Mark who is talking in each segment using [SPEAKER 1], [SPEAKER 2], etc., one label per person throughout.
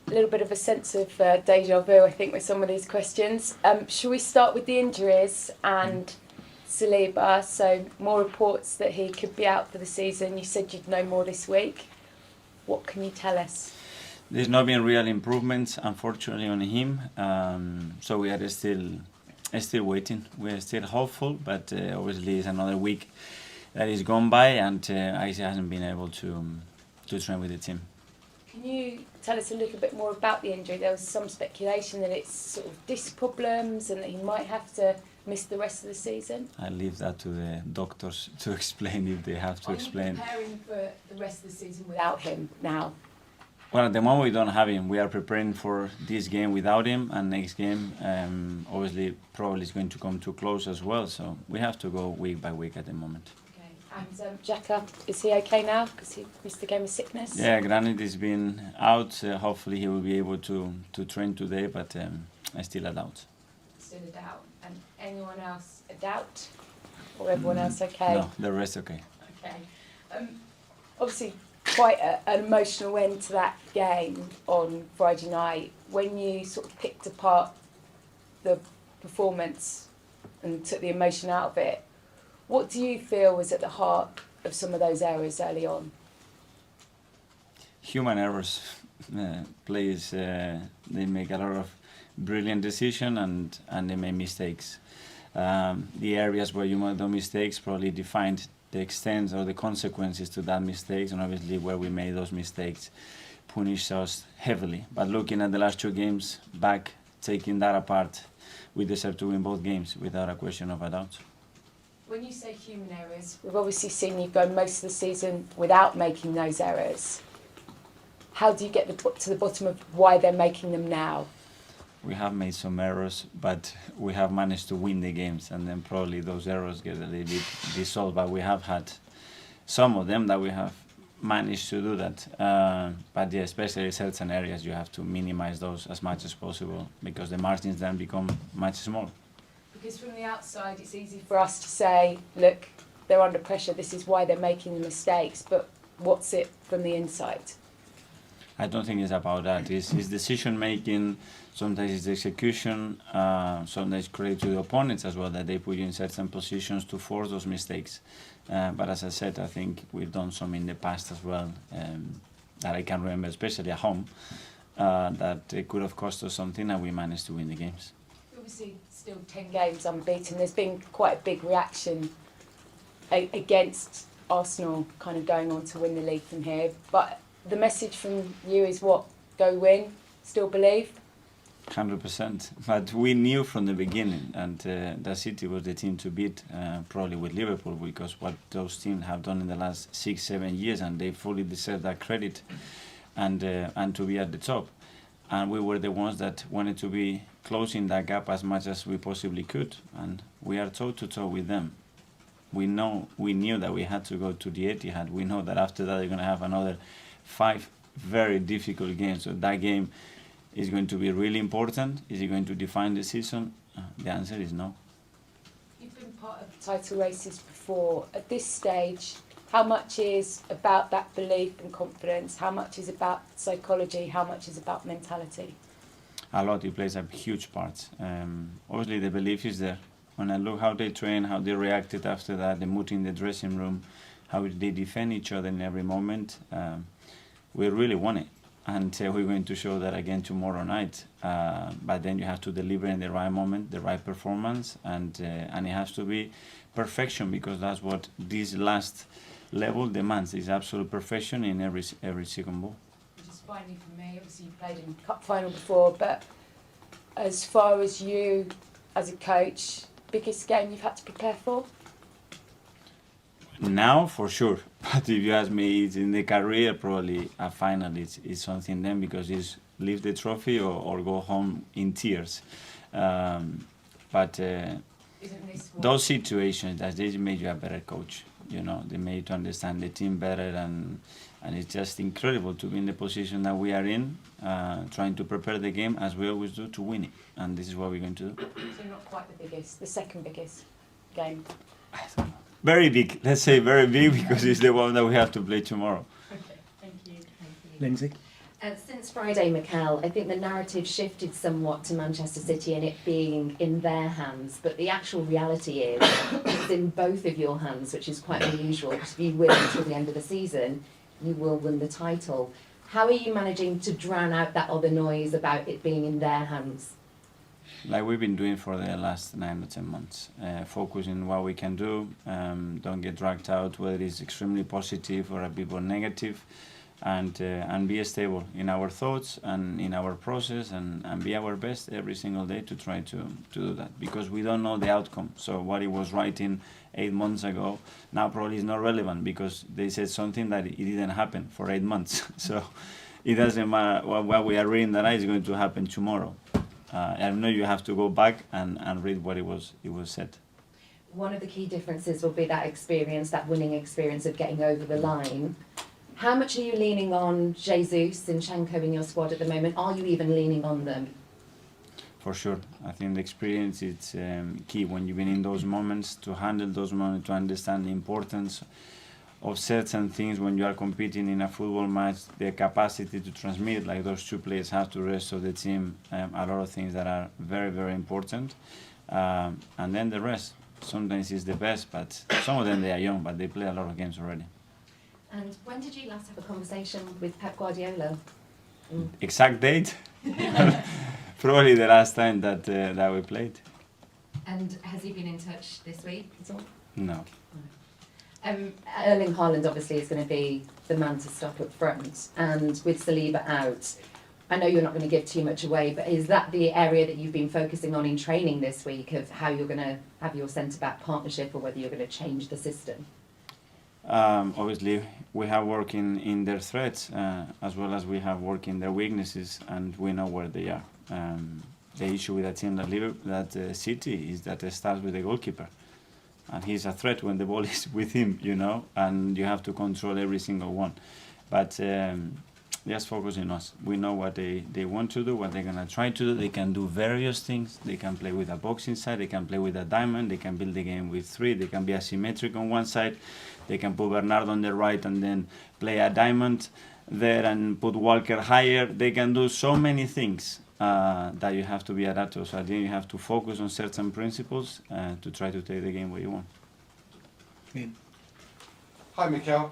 [SPEAKER 1] a little bit of a sense of deja vu, I think, with some of these questions. Shall we start with the injuries and Saliba? So more reports that he could be out for the season. You said you'd know more this week. What can you tell us?
[SPEAKER 2] There's not been real improvements, unfortunately, on him. So we are still waiting. We are still hopeful, but obviously it's another week that is gone by, and Isaac hasn't been able to train with the team.
[SPEAKER 1] Can you tell us a little bit more about the injury? There was some speculation that it's sort of disc problems and that he might have to miss the rest of the season.
[SPEAKER 2] I leave that to the doctors to explain if they have to explain.
[SPEAKER 1] Are you preparing for the rest of the season without him now?
[SPEAKER 2] Well, at the moment we don't have him. We are preparing for this game without him, and next game obviously probably is going to come too close as well. So we have to go week by week at the moment.
[SPEAKER 1] And xhaka, is he okay now? Because he missed the game with sickness.
[SPEAKER 2] Yeah, granted he's been out. Hopefully he will be able to train today, but I still a doubt.
[SPEAKER 1] Still a doubt. And anyone else a doubt? Or everyone else okay?
[SPEAKER 2] No, the rest okay.
[SPEAKER 1] Okay. Obviously, quite an emotional end to that game on Friday night. When you sort of picked apart the performance and took the emotion out of it, what do you feel was at the heart of some of those errors early on?
[SPEAKER 2] Human errors. Players, they make a lot of brilliant decisions and they make mistakes. The areas where you make those mistakes probably defined the extent or the consequences to that mistakes, and obviously where we made those mistakes punished us heavily. But looking at the last two games back, taking that apart, we deserve to win both games without a question of a doubt.
[SPEAKER 1] When you say human errors, we've obviously seen you go most of the season without making those errors. How do you get to the bottom of why they're making them now?
[SPEAKER 2] We have made some errors, but we have managed to win the games, and then probably those errors get a little bit dissolved. But we have had some of them that we have managed to do that. But yeah, especially in certain areas, you have to minimize those as much as possible because the margins then become much smaller.
[SPEAKER 1] Because from the outside, it's easy for us to say, look, they're under pressure, this is why they're making the mistakes, but what's it from the inside?
[SPEAKER 2] I don't think it's about that. It's decision making, sometimes it's execution, sometimes credit to the opponents as well, that they put you in certain positions to force those mistakes. But as I said, I think we've done some in the past as well, that I can remember, especially at home, that it could have cost us something and we managed to win the games.
[SPEAKER 1] Obviously, still 10 games unbeaten. There's been quite a big reaction against Arsenal kind of going on to win the league from here. But the message from you is what? Go win? Still believe?
[SPEAKER 2] 100%. But we knew from the beginning, and that City was the team to beat, probably with Liverpool, because what those teams have done in the last 6-7 years, and they fully deserve that credit, and to be at the top. And we were the ones that wanted to be closing that gap as much as we possibly could, and we are toe-to-toe with them. We knew that we had to go to the Etihad. We know that after that they're going to have another 5 very difficult games. So that game is going to be really important. Is it going to define the season? The answer is no.
[SPEAKER 1] You've been part of title races before. At this stage, how much is about that belief and confidence? How much is about psychology? How much is about mentality?
[SPEAKER 2] A lot. It plays a huge part. Obviously, the belief is there. When I look how they train, how they reacted after that, the mood in the dressing room, how they defend each other in every moment, we really want it. And we're going to show that again tomorrow night. But then you have to deliver in the right moment, the right performance, and it has to be perfection, because that's what this last level demands, is absolute perfection in every second ball.
[SPEAKER 1] Just finally for me, obviously you played in cup final before, but as far as you as a coach, biggest game you've had to prepare for?
[SPEAKER 2] Now, for sure. But if you ask me, it's in the career, probably a final is something then, because it's leave the trophy or go home in tears. But those situations, that they make you a better coach. You know, they make you to understand the team better, and it's just incredible to be in the position that we are in, trying to prepare the game as we always do to win it. And this is what we're going to do.
[SPEAKER 1] So not quite the biggest, the second biggest game?
[SPEAKER 2] Very big. Let's say very big, because it's the one that we have to play tomorrow.
[SPEAKER 1] Okay, thank you.
[SPEAKER 3] Lindsay? Since Friday, Mikel, I think the narrative shifted somewhat to Manchester City and it being in their hands, but the actual reality is it's in both of your hands, which is quite unusual, because if you win until the end of the season, you will win the title. How are you managing to drown out that other noise about it being in their hands?
[SPEAKER 2] Like we've been doing for the last 9 or 10 months, focusing on what we can do, don't get dragged out whether it's extremely positive or a bit more negative, and be stable in our thoughts and in our process, and be our best every single day to try to do that, because we don't know the outcome. So what he was writing 8 months ago now probably is not relevant, because they said something that it didn't happen for 8 months. So it doesn't matter what we are reading that is going to happen tomorrow. I know you have to go back and read what it was said.
[SPEAKER 3] One of the key differences will be that experience, that winning experience of getting over the line. How much are you leaning on Jesus and Zinchenko in your squad at the moment? Are you even leaning on them?
[SPEAKER 2] For sure. I think the experience is key when you've been in those moments, to handle those moments, to understand the importance of certain things when you are competing in a football match, the capacity to transmit, like those two players have to the rest of the team, a lot of things that are very, very important. And then the rest. Sometimes it's the best, but some of them, they are young, but they play a lot of games already.
[SPEAKER 3] And when did you last have a conversation with Pep Guardiola?
[SPEAKER 2] Exact date? Probably the last time that we played.
[SPEAKER 3] And has he been in touch this week at all?
[SPEAKER 2] No.
[SPEAKER 3] Erling Haaland obviously is going to be the man to stop up front, and with Saliba out, I know you're not going to give too much away, but is that the area that you've been focusing on in training this week, of how you're going to have your centre-back partnership, or whether you're going to change the system?
[SPEAKER 2] Obviously, we have work in their threats, as well as we have work in their weaknesses, and we know where they are. The issue with a team that City is that it starts with the goalkeeper. And he's a threat when the ball is with him, and you have to control every single one. But just focus on us. We know what they want to do, what they're going to try to do. They can do various things. They can play with a box inside, they can play with a diamond, they can build the game with three, they can be asymmetric on one side, they can put Bernard on the right and then play a diamond there and put Walker higher. They can do so many things that you have to be adaptable. So I think you have to focus on certain principles to try to take the game where you want.
[SPEAKER 4] Yeah. Hi, Mikel.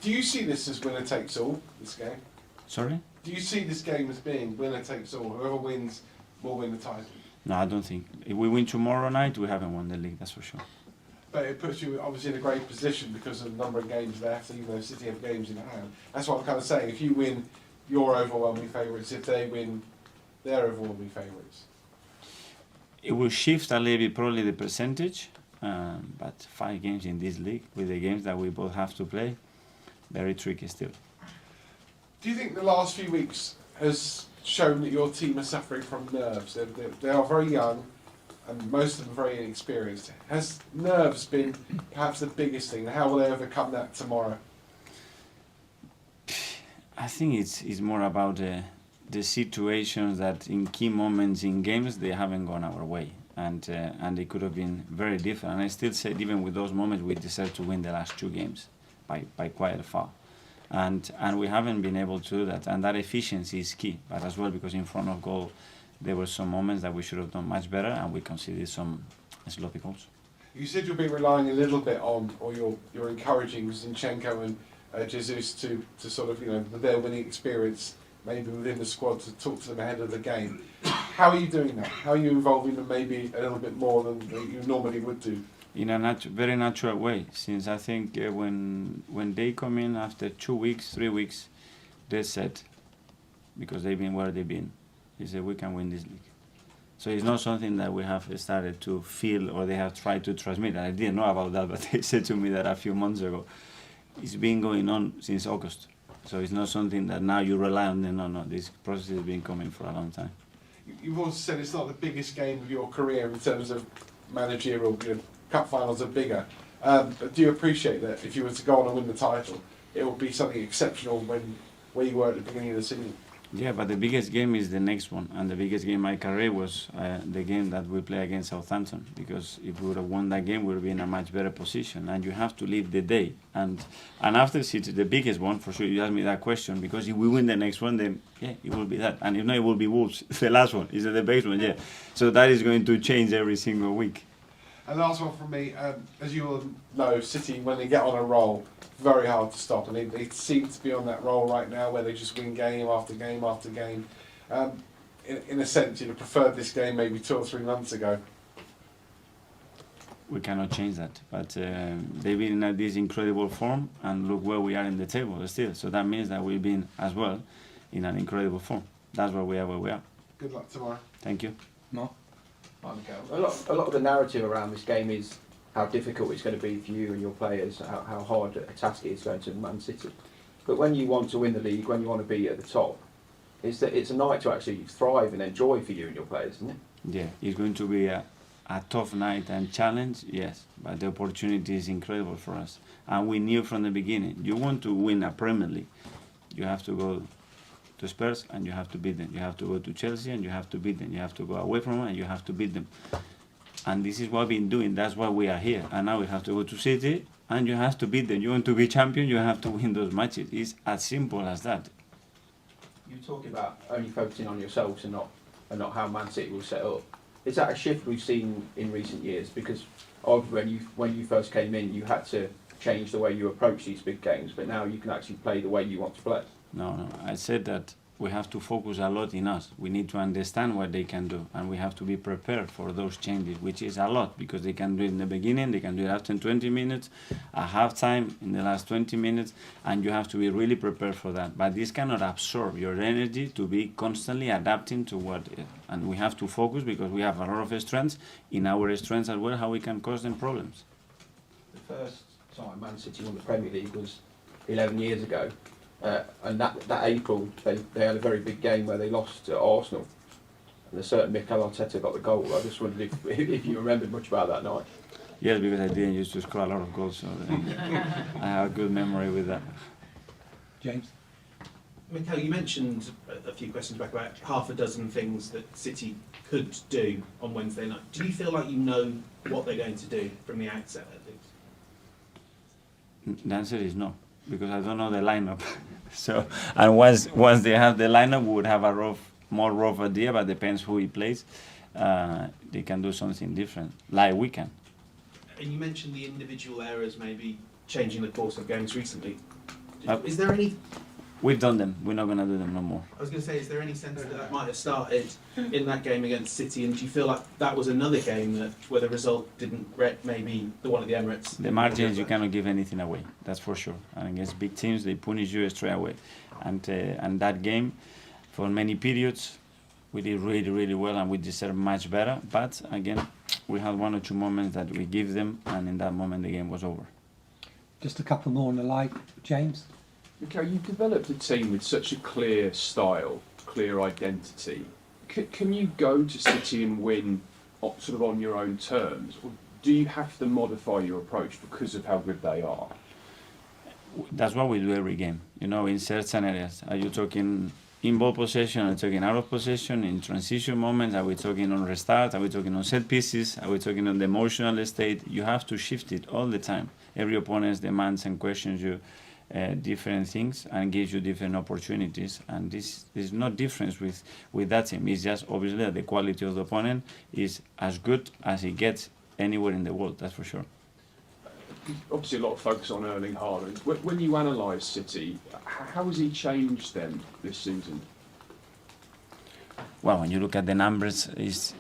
[SPEAKER 4] Do you see this as winner takes all, this game?
[SPEAKER 2] Sorry?
[SPEAKER 4] Do you see this game as being winner takes all? Whoever wins will win the title?
[SPEAKER 2] No, I don't think. If we win tomorrow night, we haven't won the league, that's for sure.
[SPEAKER 4] But it puts you obviously in a great position because of the number of games left, even though City have games in hand. That's what I'm kind of saying. If you win, you're overwhelming favourites. If they win, they're overwhelming favourites.
[SPEAKER 2] It will shift a little bit, probably the percentage, but 5 games in this league, with the games that we both have to play, very tricky still.
[SPEAKER 4] Do you think the last few weeks has shown that your team are suffering from nerves? They are very young, and most of them are very inexperienced. Has nerves been perhaps the biggest thing? How will they overcome that tomorrow?
[SPEAKER 2] I think it's more about the situations that in key moments in games they haven't gone our way, and they could have been very different. And I still say, even with those moments, we deserve to win the last 2 games by quite far. And we haven't been able to do that, and that efficiency is key. But as well, because in front of goal, there were some moments that we should have done much better, and we conceded some sloppy goals.
[SPEAKER 4] You said you'll be relying a little bit on, or you're encouraging Zinchenko and Jesus to sort of, with their winning experience, maybe within the squad, to talk to them ahead of the game. How are you doing that? How are you involving them maybe a little bit more than you normally would do?
[SPEAKER 2] In a very natural way, since I think when they come in after 2 weeks, 3 weeks, they're set, because they've been where they've been. They say, we can win this league. So it's not something that we have started to feel or they have tried to transmit. And I didn't know about that, but they said to me that a few months ago. It's been going on since August. So it's not something that now you rely on them. No, this process has been coming for a long time.
[SPEAKER 4] You've also said it's not the biggest game of your career in terms of managerial, cup finals are bigger. But do you appreciate that if you were to go on and win the title, it would be something exceptional where you were at the beginning of the season?
[SPEAKER 2] Yeah, but the biggest game is the next one, and the biggest game in my career was the game that we play against Southampton. Because if we would have won that game, we would be in a much better position. And you have to live the day. And after City, the biggest one for sure. You asked me that question because if we win the next one, then yeah, it will be that. And if not, it will be Wolves. The last one is the best one. Yeah. So that is going to change every single week.
[SPEAKER 4] And last one from me, as you all know, City, when they get on a roll, very hard to stop, and they seem to be on that roll right now where they just win game after game after game. In a sense, you'd have preferred this game maybe 2 or 3 months ago.
[SPEAKER 2] We cannot change that, but they've been in this incredible form, and look where we are in the table still. So that means that we've been as well in an incredible form. That's why we are where we are.
[SPEAKER 4] Good luck tomorrow.
[SPEAKER 2] Thank you.
[SPEAKER 5] Mark?
[SPEAKER 6] Hi, Mikel. A lot of the narrative around this game is how difficult it's going to be for you and your players, how hard a task it is going to Man City. But when you want to win the league, when you want to be at the top, it's a night to actually thrive and enjoy for you and your players, isn't it?
[SPEAKER 2] Yeah, it's going to be a tough night and challenge, yes, but the opportunity is incredible for us. And we knew from the beginning, you want to win a Premier League, you have to go to Spurs and you have to beat them. You have to go to Chelsea and you have to beat them. You have to go away from them and you have to beat them. And this is what we've been doing. That's why we are here. And now we have to go to City and you have to beat them. You want to be champion, you have to win those matches. It's as simple as that.
[SPEAKER 6] You're talking about only focusing on yourselves and not how Man City will set up. Is that a shift we've seen in recent years? Because when you first came in, you had to change the way you approach these big games, but now you can actually play the way you want to play.
[SPEAKER 2] No. I said that we have to focus a lot in us. We need to understand what they can do, and we have to be prepared for those changes, which is a lot, because they can do it in the beginning, they can do it after 20 minutes, at half-time, in the last 20 minutes, and you have to be really prepared for that. But this cannot absorb your energy to be constantly adapting to what is. And we have to focus, because we have a lot of strengths, in our strengths as well, how we can cause them problems.
[SPEAKER 6] The first time Man City won the Premier League was 11 years ago. And that April, they had a very big game where they lost to Arsenal. And a certain Mikel Arteta got the goal. I just wondered if you remembered much about that night.
[SPEAKER 2] Yes, because I didn't used to score a lot of goals, so I have a good memory with that.
[SPEAKER 5] James?
[SPEAKER 7] Mikel, you mentioned a few questions back about half a dozen things that City could do on Wednesday night. Do you feel like you know what they're going to do from the outset, at least?
[SPEAKER 2] The answer is no, because I don't know the lineup. So, and once they have the lineup, we would have a more rough idea, but depends who he plays. They can do something different, like we can.
[SPEAKER 7] And you mentioned the individual errors maybe changing the course of games recently.
[SPEAKER 2] Uh,
[SPEAKER 7] Is there any...
[SPEAKER 2] We've done them. We're not going to do them no more.
[SPEAKER 7] I was going to say, is there any sense that might have started in that game against City, and do you feel like that was another game where the result didn't rep maybe the one at the Emirates?
[SPEAKER 2] The margins, you cannot give anything away, that's for sure. And against big teams, they punish you straight away. And that game, for many periods, we did really, really well, and we deserved much better. But again, we had 1 or 2 moments that we give them, and in that moment, the game was over.
[SPEAKER 5] Just a couple more on the line. James?
[SPEAKER 8] Okay, you've developed a team with such a clear style, clear identity. Can you go to City and win sort of on your own terms, or do you have to modify your approach because of how good they are?
[SPEAKER 2] That's what we do every game. You know, in certain areas. Are you talking in ball possession? Are you talking out of possession? In transition moments? Are we talking on restart? Are we talking on set pieces? Are we talking on the emotional state? You have to shift it all the time. Every opponent demands and questions you different things and gives you different opportunities. And this is no difference with that team. It's just obviously that the quality of the opponent is as good as it gets anywhere in the world, that's for sure.
[SPEAKER 8] Obviously a lot of focus on Erling Haaland. When you analyse City, how has he changed them this season?
[SPEAKER 2] Well, when you look at the numbers, there's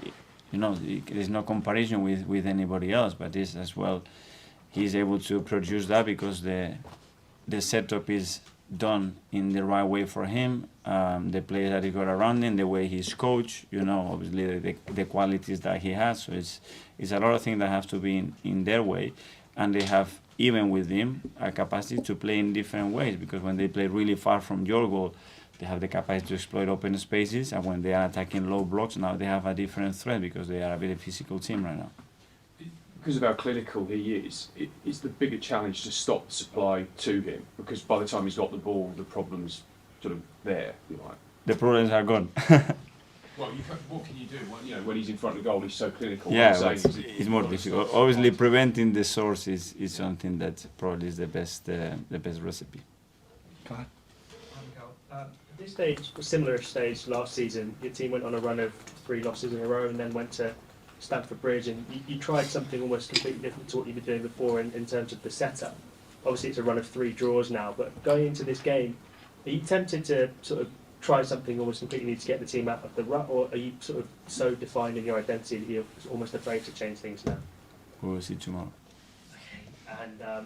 [SPEAKER 2] no comparison with anybody else, but this as well, he's able to produce that because the setup is done in the right way for him, the players that he got around him, the way he's coached, obviously the qualities that he has. So it's a lot of things that have to be in their way, and they have, even with him, a capacity to play in different ways, because when they play really far from your goal, they have the capacity to exploit open spaces, and when they are attacking low blocks, now they have a different threat because they are a very physical team right now.
[SPEAKER 8] Because of how clinical he is, it's the bigger challenge to stop the supply to him, because by the time he's got the ball, the problem's sort of there, if you like.
[SPEAKER 2] the problems are gone.
[SPEAKER 8] Well, what can you do? When he's in front of the goal, he's so clinical.
[SPEAKER 2] Yeah,
[SPEAKER 8] What I'm
[SPEAKER 2] but
[SPEAKER 8] saying is
[SPEAKER 2] it's more difficult. Obviously, preventing the source is something that probably is the best recipe.
[SPEAKER 5] Kyle?
[SPEAKER 9] At this stage, a similar stage last season, your team went on a run of 3 losses in a row and then went to Stamford Bridge, and you tried something almost completely different to what you've been doing before in terms of the setup. Obviously, it's a run of 3 draws now, but going into this game, are you tempted to sort of try something almost completely new to get the team out of the rut, or are you sort of so defined in your identity that you're almost afraid to change things now?
[SPEAKER 2] We will see tomorrow.
[SPEAKER 9] And
[SPEAKER 1] No.